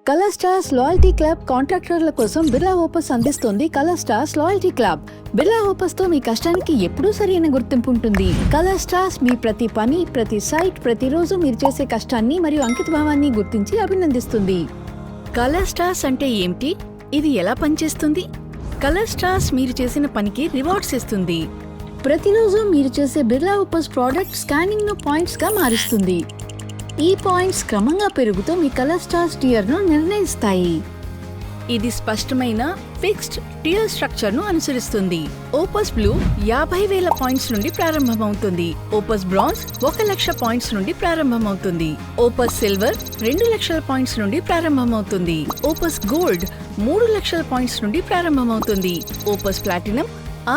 Colour stars loyalty club కాంట్రాక్టర్ల కోసం Birla opus అందిస్తోంది colour stars loyalty club. Birla opus తో మీ కష్టానికి ఎప్పుడూ సరైన గుర్తింపు ఉంటుంది. కలర్ స్టార్స్ మీ ప్రతి పని, ప్రతి సైట్, ప్రతిరోజు మీరు చేసే కష్టాన్ని మరియు అంకితభావాన్ని గుర్తించి అభినందిస్తుంది. కలర్ స్టార్స్ అంటే ఏమిటి? ఇది ఎలా పనిచేస్తుంది? కలర్ స్టార్స్ మీరు చేసిన పనికి రివార్డ్స్ ఇస్తుంది. ప్రతిరోజు మీరు చేసే బిర్లా ఓపస్ ప్రోడక్ట్ స్కానింగ్ ను పాయింట్స్ గా మారుస్తుంది. ఈ పాయింట్స్ క్రమంగా పెరుగుతూ మీ కలర్ స్టార్స్ టియర్ ను నిర్ణయిస్తాయి. ఇది స్పష్టమైన ఫిక్స్డ్ టియర్ స్ట్రక్చర్ ను అనుసరిస్తుంది. ఓపస్ బ్లూ 50,000 పాయింట్స్ నుండి ప్రారంభమవుతుంది. ఓపస్ బ్రాంజ్ 1,00,000 పాయింట్స్ నుండి ప్రారంభమవుతుంది. ఓపస్ సిల్వర్ 2,00,000 పాయింట్స్ నుండి ప్రారంభమవుతుంది. ఓపస్ గోల్డ్ 3,00,000 పాయింట్స్ నుండి ప్రారంభమవుతుంది. ఓపస్ ప్లాటినం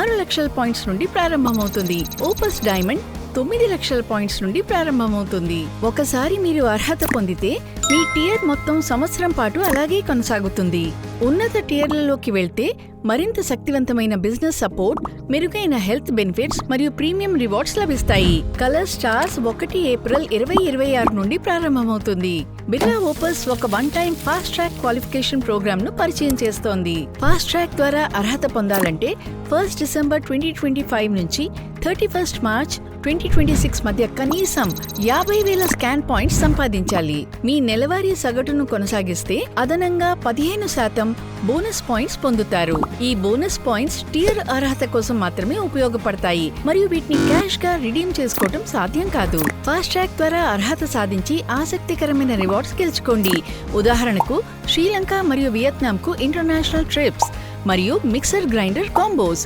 6,00,000 పాయింట్స్ నుండి ప్రారంభమవుతుంది. ఓపస్ డైమండ్ 9,00,000 పాయింట్స్ నుండి ప్రారంభమవుతుంది. ఒకసారి మీరు అర్హత పొందితే మీ టియర్ మొత్తం సంవత్సరం పాటు అలాగే కొనసాగుతుంది. ఉన్నత టియర్లలోకి వెళ్తే మరింత శక్తివంతమైన బిజినెస్ సపోర్ట్, మెరుగైన హెల్త్ బెనిఫిట్స్ మరియు ప్రీమియం రివార్డ్స్ లభిస్తాయి. కలర్ స్టార్స్ 1 ఏప్రిల్ 2026 నుండి ప్రారంభమవుతుంది. బిర్లా ఓపస్ ఒక one time fast track qualification programme ను పరిచయం చేస్తోంది. ఫాస్ట్ ట్రాక్ ద్వారా అర్హత పొందాలంటే 1 డిసెంబర్ 2025 నుంచి 31 మార్చ్ 2026 మధ్య కనీసం 50,000 స్కాన్ పాయింట్స్ సంపాదించాలి. మీ నెలవారీ సగటును కొనసాగిస్తే అదనంగా 15% బోనస్ పాయింట్స్ పొందుతారు. ఈ బోనస్ పాయింట్స్ టియర్ అర్హత కోసం మాత్రమే ఉపయోగపడతాయి మరియు వీటిని క్యాష్ గా రిడీమ్ చేసుకోవడం సాధ్యం కాదు. ఫాస్ట్ ట్రాక్ ద్వారా అర్హత సాధించి ఆసక్తికరమైన రివార్డ్స్ గెలుచుకోండి. ఉదాహరణకు శ్రీలంక మరియు వియత్నాం కు ఇంటర్నేషనల్ ట్రిప్స్ మరియు మిక్సర్ గ్రైండర్ కాంబోస్,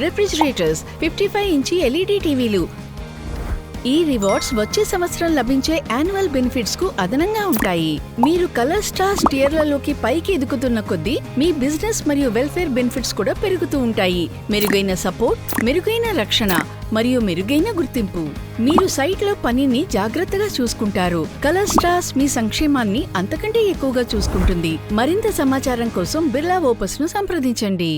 రెఫ్రిజిరేటర్స్, 55 ఇంచి LED టీవీలు. ఈ రివార్డ్స్ వచ్చే సంవత్సరం లభించే యాన్యువల్ బెనిఫిట్స్ కు అదనంగా ఉంటాయి. మీరు కలర్ స్టార్స్ టియర్లలోకి పైకి ఎదుగుతున్న కొద్దీ మీ బిజినెస్ మరియు వెల్ఫేర్ బెనిఫిట్స్ కూడా పెరుగుతూ ఉంటాయి. మెరుగైన సపోర్ట్, మెరుగైన రక్షణ మరియు మెరుగైన గుర్తింపు. మీరు సైట్ లో పనిని జాగ్రత్తగా చూసుకుంటారు. కలర్ స్టార్స్ మీ సంక్షేమాన్ని అంతకంటే ఎక్కువగా చూసుకుంటుంది. మరింత సమాచారం కోసం బిర్లా ఓపస్ ను సంప్రదించండి.